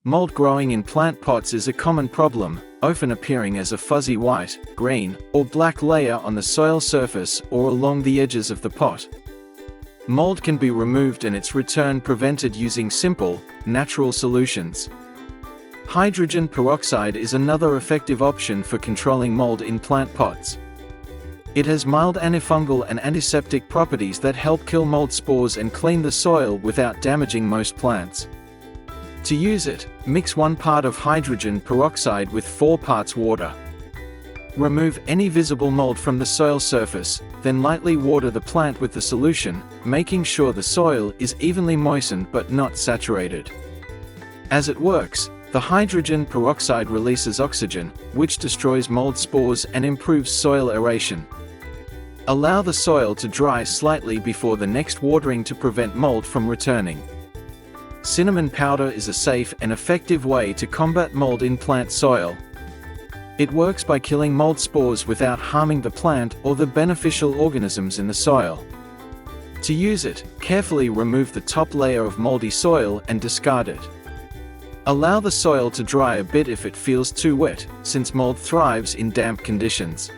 Mold growing in plant pots is a common problem, often appearing as a fuzzy white, green, or black layer on the soil surface or along the edges of the pot. Mold can be removed and its return prevented using simple, natural solutions. Hydrogen peroxide is another effective option for controlling mold in plant pots. It has mild antifungal and antiseptic properties that help kill mold spores and clean the soil without damaging most plants. To use it, mix 1 part of hydrogen peroxide with 4 parts water. Remove any visible mold from the soil surface, then lightly water the plant with the solution, making sure the soil is evenly moistened but not saturated. As it works, the hydrogen peroxide releases oxygen, which destroys mold spores and improves soil aeration. Allow the soil to dry slightly before the next watering to prevent mold from returning. Cinnamon powder is a safe and effective way to combat mold in plant soil. It works by killing mold spores without harming the plant or the beneficial organisms in the soil. To use it, carefully remove the top layer of moldy soil and discard it. Allow the soil to dry a bit if it feels too wet, since mold thrives in damp conditions.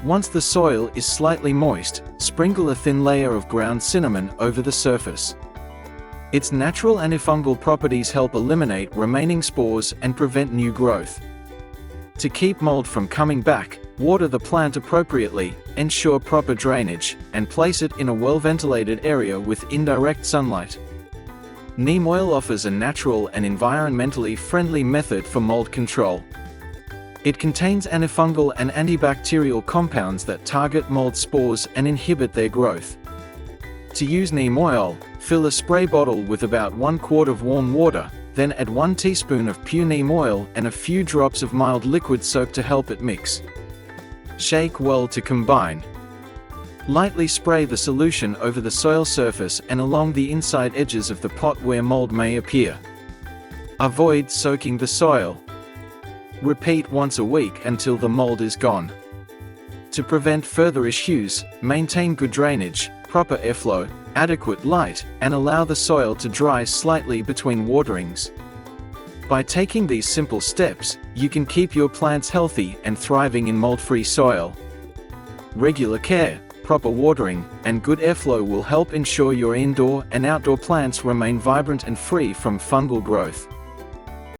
Once the soil is slightly moist, sprinkle a thin layer of ground cinnamon over the surface. Its natural antifungal properties help eliminate remaining spores and prevent new growth. To keep mold from coming back, water the plant appropriately, ensure proper drainage, and place it in a well-ventilated area with indirect sunlight. Neem oil offers a natural and environmentally friendly method for mold control. It contains antifungal and antibacterial compounds that target mold spores and inhibit their growth. To use neem oil, fill a spray bottle with about 1 quart of warm water, then add 1 teaspoon of pure neem oil and a few drops of mild liquid soap to help it mix. Shake well to combine. Lightly spray the solution over the soil surface and along the inside edges of the pot where mold may appear. Avoid soaking the soil. Repeat once a week until the mold is gone. To prevent further issues, maintain good drainage, proper airflow, adequate light, and allow the soil to dry slightly between waterings. By taking these simple steps, you can keep your plants healthy and thriving in mold-free soil. Regular care, proper watering, and good airflow will help ensure your indoor and outdoor plants remain vibrant and free from fungal growth.